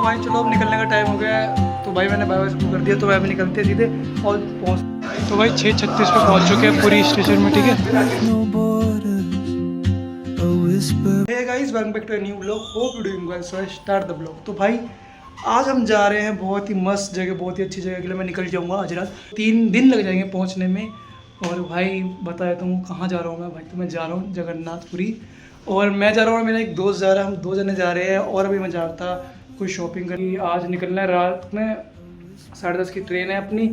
भाई चलो अब निकलने का टाइम हो गया है, तो भाई मैंने बाय बाय कर दिया, तो भाई अभी निकलते हैं सीधे और पहुँच। तो भाई 6:36 पे पहुँच चुके हैं पूरी स्टेशन में, ठीक है। Hey guys, welcome back to a new vlog, hope you doing well. So start the vlog. तो भाई आज हम जा रहे हैं बहुत ही मस्त जगह, बहुत ही अच्छी जगह के लिए। मैं निकल जाऊंगा आज रात, 3 दिन लग जाएंगे पहुंचने में। और भाई बताया तुम कहाँ जा रहा हूँ मैं? भाई तो मैं जा रहा हूँ जगन्नाथपुरी, और मैं जा रहा हूँ, मेरा एक दोस्त जा रहा है, हम 2 जने जा रहे हैं। और अभी मैं जा रहा था कुछ शॉपिंग करनी, आज निकलना है रात में 10:30 की ट्रेन है अपनी,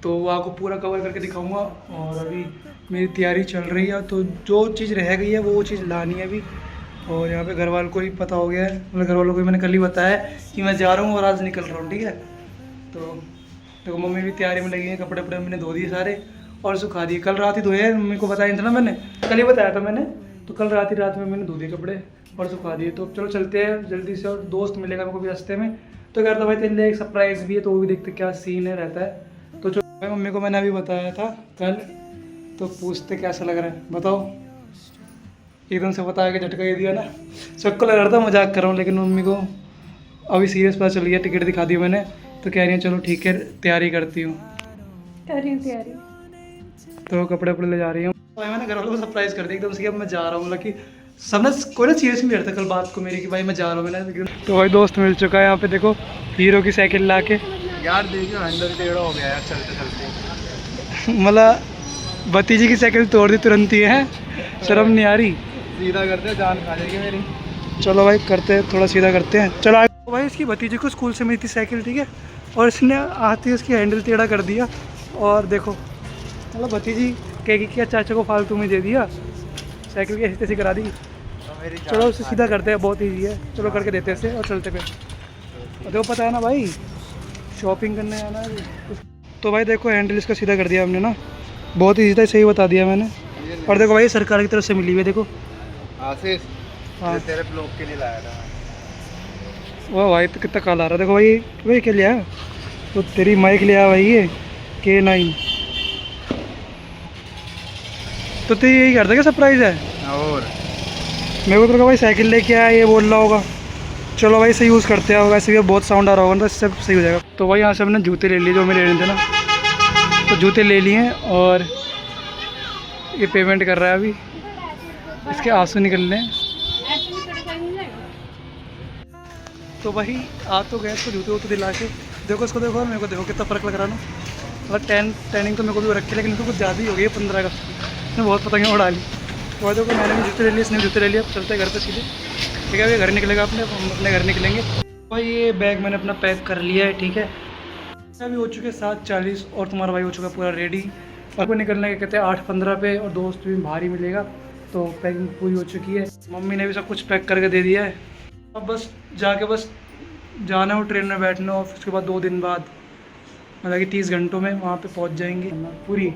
तो वो आपको पूरा कवर करके दिखाऊंगा। और अभी मेरी तैयारी चल रही है, तो जो चीज़ रह गई है वो चीज़ लानी है अभी। और यहाँ पे घर वालों को ही पता हो गया है, मतलब घर वालों को मैंने कल ही बताया कि मैं जा रहा हूँ और आज निकल रहा हूँ, ठीक है। तो देखो मम्मी भी तैयारी में लगी है, कपड़े वपड़े मैंने धो दिए सारे और सुखा दिए। कल रात ही धोए हैं, मम्मी को बताया था ना मैंने, कल ही बताया था मैंने। तो कल रात में मैंने धो दिए कपड़े और सुखा दिए। तो चलो चलते हैं जल्दी से, और दोस्त मिलेगा मेरे को भी रास्ते में। तो कह रहा था भाई तेरे लिए एक सरप्राइज़ भी है, तो वो भी देखते क्या सीन है रहता है। तो चलो भाई, मम्मी को मैंने अभी बताया था कल, तो पूछते कैसा लग रहा है बताओ। एकदम से बता के झटका दे दिया ना, सबको लग रहा था मजाक कर रहा हूँ, लेकिन मम्मी को अभी सीरियस पता चल गया। टिकट दिखा दी मैंने, तो कह रही है चलो ठीक है तैयारी करती हूँ। तैयारी तो कपड़े वपड़े ले जा रही हूँ। भाई मैंने घर वालों को सरप्राइज़ कर दिया एकदम से कि अब मैं जा रहा हूँ, मतलब कि सबने कोई ना सीरियस नहीं लेता कल बात को मेरी कि भाई मैं जा रहा हूँ मैंने। तो भाई दोस्त मिल चुका है यहाँ पे, देखो हीरो की साइकिल ला के। यार देखियो हैंडल टेढ़ा हो गया यार चलते चलते। मतलब भतीजी की साइकिल तोड़ दी तुरंत ही है, शर्म नहीं आ रही। सीधा करते जान खा जाएगी मेरी। चलो भाई करते हैं, थोड़ा सीधा करते हैं। चलो तो भाई इसकी भतीजी को स्कूल से मिली थी साइकिल, ठीक है, और इसने आती उसकी हैंडल टेढ़ा कर दिया। और देखो मतलब भतीजी कहेगी क्या चाचा को फालतू में दे दिया, साइकिल की ऐसी तैसी करा दी। चलो उसे सीधा करते हैं, बहुत ईजी है। चलो करके देते हैं और चलते पे। और देखो पता है ना भाई, शॉपिंग करने आना है। तो भाई देखो हैंडल इसका सीधा कर दिया हमने ना, बहुत ईजी था, सही बता दिया मैंने। और देखो भाई सरकार की तरफ से मिली हुई है, देखो आशीष हाँ तेरे ब्लॉग के लिए लाया था। वाह भाई तो कितना काला आ रहा है। देखो भाई वही क्या लिया, तो तेरी माइक लिया भाई ये K9। तो तू यही करता क्या सरप्राइज़ है? और मेरे को तो लगा भाई साइकिल लेके आया ये बोल रहा होगा। चलो भाई इसे यूज़ करते हैं, वैसे भी बहुत साउंड आ रहा होगा ना, तो सब सही हो जाएगा। तो भाई यहाँ से हमने जूते ले लिए जो हमें लेने थे ना, तो जूते ले लिए हैं। और ये पेमेंट कर रहा है अभी, इसके आंसू निकल रहे हैं। तो भाई आ तो गए तो जूते वूते दिला के, देखो इसको देखो और मेरे को देखो कितना फ़र्क लग रहा है ना। मतलब टैनिंग तो मेरे को भी रखी, लेकिन इसको कुछ ज़्यादा ही हो गई है 15 अगस्त को, इसने बहुत पतंगें उड़ा ली। तो देखो मैंने भी जूते ले लिए, इसने भी जूते ले लिया। अब चलते हैं घर पे सीधे, ठीक है। अभी घर निकलेगा अपने, हम अपने घर निकलेंगे। भाई ये बैग मैंने अपना पैक कर लिया है, ठीक है। अभी हो चुके 7:40 और तुम्हारा भाई हो चुका पूरा रेडी। और को निकलने के कहते हैं 8:15 पे, और दोस्त भी भारी मिलेगा, तो पैकिंग पूरी हो चुकी है। मम्मी ने भी सब कुछ पैक करके दे दिया है। अब बस जाके बस जाना हो ट्रेन में बैठना, और उसके बाद 2 दिन बाद मतलब कि 30 घंटों में वहाँ पे पहुँच जाएंगे पूरी।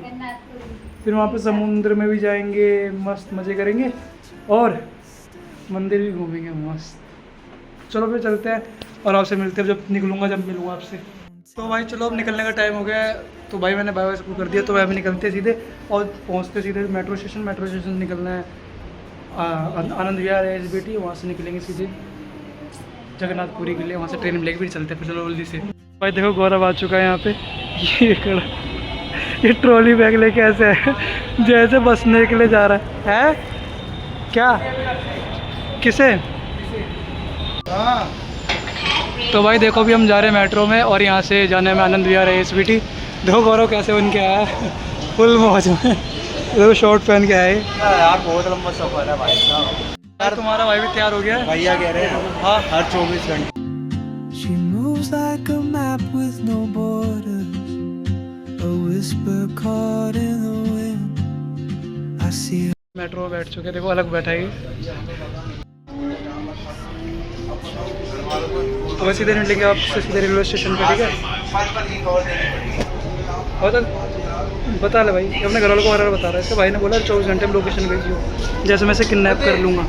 फिर वहाँ पे समुद्र में भी जाएंगे, मस्त मज़े करेंगे, और मंदिर भी घूमेंगे मस्त। चलो फिर चलते हैं और आपसे मिलते हैं जब निकलूँगा, जब मिलूँगा आपसे। तो भाई चलो अब निकलने का टाइम हो गया है, तो भाई मैंने बाय बाय कर दिया, तो भाई अभी निकलते हैं सीधे और पहुँचते सीधे मेट्रो स्टेशन निकलना है आनंद विहार SBT, वहाँ से निकलेंगे सीधे जगन्नाथपुरी के लिए, वहाँ से ट्रेन मिलेगी, फिर चलते हैं। फिर चलो जल्दी से। भाई देखो गौरव आ चुका है यहाँ पे, ये खड़ा, ये ट्रॉली बैग लेके ऐसे है जैसे बसने के लिए जा रहा है क्या? किसे? हाँ तो भाई देखो अभी हम जा रहे हैं मेट्रो में, और यहाँ से जाने में आनंद विहार SBT। देखो गौरव कैसे बन के आया है, फुल मौज में। देखो शॉर्ट पहन के आए यार, बहुत लंबा सफर है भाई साहब। यार तुम्हारा भाई भी तैयार हो गया है? भैया कह रहे हैं हाँ हर 24 घंटे। She moves like a map with no borders, a whisper caught in the wind. I see her. Metro में बैठ चुके, देखो अलग बैठा है। तो वैसे सीधे निकलेंगे आपसे सीधे रेलवे स्टेशन पे, ठीक है। और तक बता ले भाई, अपने घर वालों को हर बता रहा है। इसके भाई ने बोला 24 घंटे में लोकेशन भेजियो, जैसे मैं से किडनैप कर लूँगा।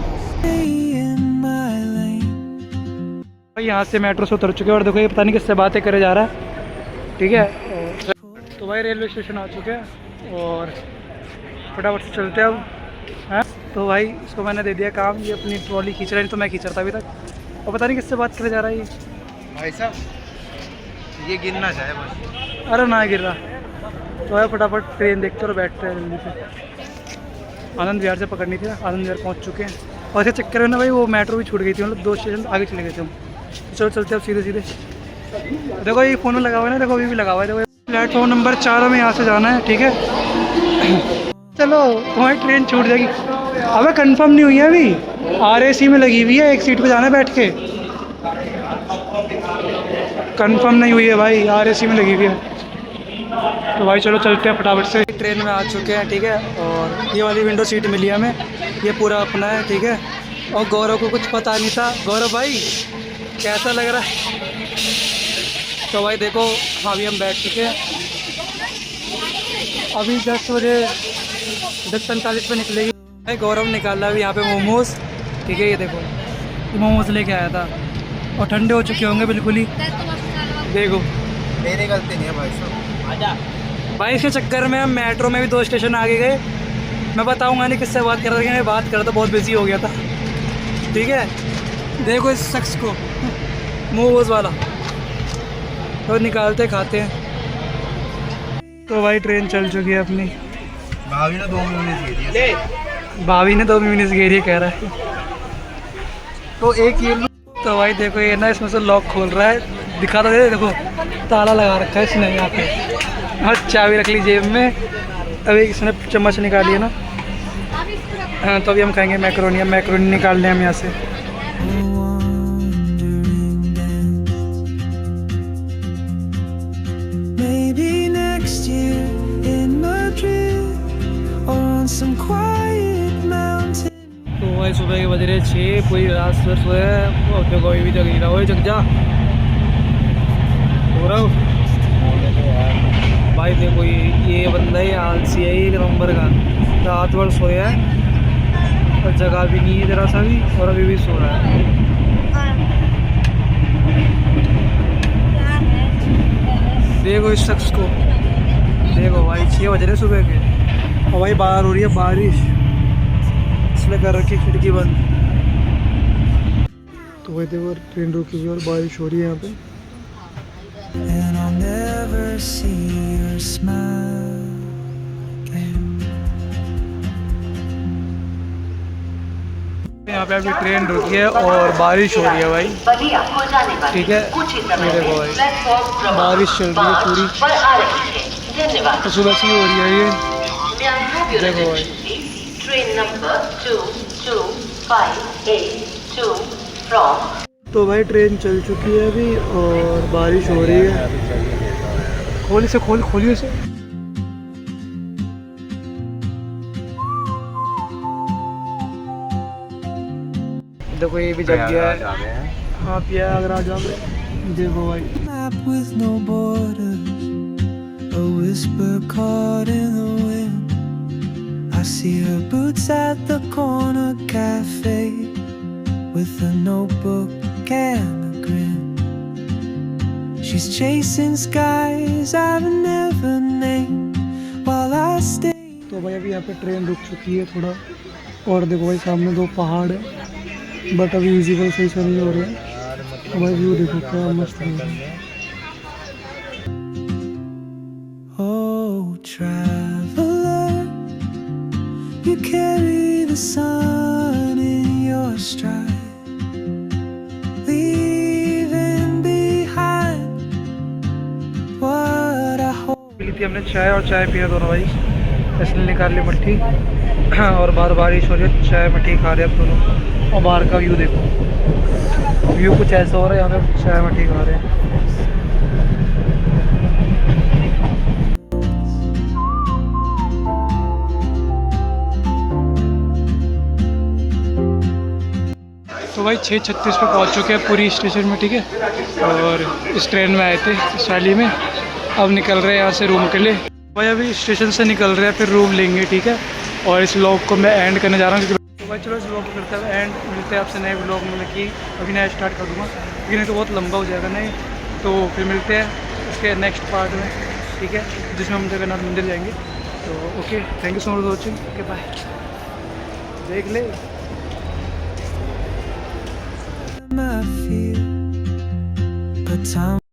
भाई यहाँ से मेट्रो से उतर चुके हैं, और देखो ये पता नहीं किससे बातें करे जा रहा है, ठीक है। तो भाई रेलवे स्टेशन आ चुके हैं, और फटाफट से चलते हैं अब, हैं। तो भाई इसको मैंने दे दिया काम, ये अपनी ट्रॉली खींच रहा है, तो मैं खींच रहा था अभी तक, और पता नहीं किससे बात करे जा रहा है ये। भाई साहब ये गिरना चाहे बस। अरे ना गिर रहा तो है, फटाफट ट्रेन देखते और बैठते हैं जल्दी से। आनंद विहार से पकड़नी थी ना, आनंद विहार पहुंच चुके हैं। और इसके चक्कर में ना भाई वो मेट्रो भी छूट गई थी, मतलब 2 स्टेशन आगे चले गए थे हम। तो चलो चलते अब सीधे सीधे। देखो ये फ़ोन में लगा हुआ है ना, देखो अभी भी लगा हुआ है। देखो प्लेटफॉर्म नंबर 4 में यहाँ से जाना है, ठीक है। चलो तुम्हारी ट्रेन छूट जाएगी। अबे कंफर्म नहीं हुई है अभी, RAC में लगी हुई है, एक सीट पे जाना है बैठ के। कंफर्म नहीं हुई है भाई, RAC में लगी हुई है। तो भाई चलो चलते हैं फटाफट से। ट्रेन में आ चुके हैं, ठीक है। और ये वाली विंडो सीट मिली है हमें, ये पूरा अपना है, ठीक है। और गौरव को कुछ पता नहीं था। गौरव भाई कैसा लग रहा है? तो भाई देखो अभी हम बैठ चुके हैं। अभी 10 बजे 10:45 पे निकलेगी। भाई गौरव निकाला अभी यहाँ पे मोमोज, ठीक है। ये देखो ये मोमोज लेके आया था और ठंडे हो चुके होंगे बिल्कुल ही। देखो मेरी गलती नहीं है भाई साहब। भाई इसके चक्कर में हम मेट्रो में भी 2 स्टेशन आगे गए। मैं बताऊंगा नहीं किससे बात कर रहा था, मैं बात कर रहा था, बहुत बिजी हो गया था, ठीक है। देखो इस शख्स को, मोमोज वाला, तो निकालते खाते हैं। तो भाई ट्रेन चल चुकी है अपनी। भाभी ने 2 मिनट घेरी है। भाभी ने 2 मिनट घेरी है कह रहा है। तो एक ये तो भाई देखो ये ना इसमें से लॉक खोल रहा है, दिखा तो दे। देखो ताला लगा रखा है इसने यहाँ पे। हाँ चाबी रख ली जेब में। अभी इसने चम्मच निकाली है ना। हाँ तो अभी हम खाएंगे मैकरोनी। हम मैकरोनी निकाल लें हम यहाँ से। Maybe next year in Madrid or on some quiet mountain. तो भाई सुबह के बज रहे 6, पूरी रात से सोए। देखो अभी भी जग नहीं रहा। वही जग जा हो रहा हूँ भाई। देखो ये बंदा ही आलसी है, 1 नंबर का। रात भर सोया है और जगह भी नहीं है जरा सा भी, और अभी भी सो रहा है। देखो इस शख्स को, देखो भाई 6 बज रहे सुबह के और भाई बाहर हो रही है बारिश, इसलिए कर रखी खिड़की बंद। तो भाई देखो ट्रेन रुकी हुई और बारिश हो रही है यहाँ पे। And I'll never see your smile again. यहाँ पे अभी ट्रेन रुकी है और बारिश हो रही है भाई, ठीक है। ये देखो भाई बारिश चल रही है पूरी, तो सुबह से ही हो रही है ये। देखो भाई ट्रेन नंबर 22582 फ्रॉम। तो भाई ट्रेन चल चुकी है अभी और बारिश हो रही है। खोल इसे, खोलिए इसे। देखो ये भी जग गया है। हाँ प्रयागराज आ गए। देखो भाई Map with no borders, a whisper caught in the wind. I see her boots at the corner cafe with a notebook and a grin. She's chasing skies I've never named while I stay. तो भाई अभी यहाँ पे train रुक चुकी है थोड़ा। और देखो भाई सामने 2 पहाड़ है, बट अभी विजिबल सही से नहीं हो रहे हैं। तो भाई व्यू देखो क्या मस्त है। Oh traveler, you carry the sun in your stride, leaving behind what I hope. P थी हमने चाय, और चाय पिया दोनों भाई। इसने निकाल ली मट्ठी और बाहर बारिश हो रही है, चाय मट्ठी खा रहे हैं अब दोनों। और बाहर का व्यू देखो, व्यू कुछ ऐसा हो रहा है, यहाँ पे चाय मट्ठी खा रहे हैं। तो भाई 6:36 पे पहुँच चुके हैं पूरी स्टेशन में, ठीक है। और इस ट्रेन में आए थे इस वाली में, अब निकल रहे हैं यहाँ से रूम के लिए। भाई अभी स्टेशन से निकल रहे हैं, फिर रूम लेंगे, ठीक है। और इस व्लॉग को मैं एंड करने जा रहा हूँ क्योंकि तो भाई चलो इस व्लॉग को करते हैं एंड। मिलते हैं आपसे नए व्लॉग में, मतलब कि अभी नया स्टार्ट कर दूँगा लेकिन नहीं तो बहुत लंबा हो जाएगा नहीं। तो फिर मिलते हैं उसके नेक्स्ट पार्ट में, ठीक है, जिसमें हम जगन्नाथ मंदिर जाएंगे। तो okay, thank you so much for watching. Okay bye. देख ले I feel, time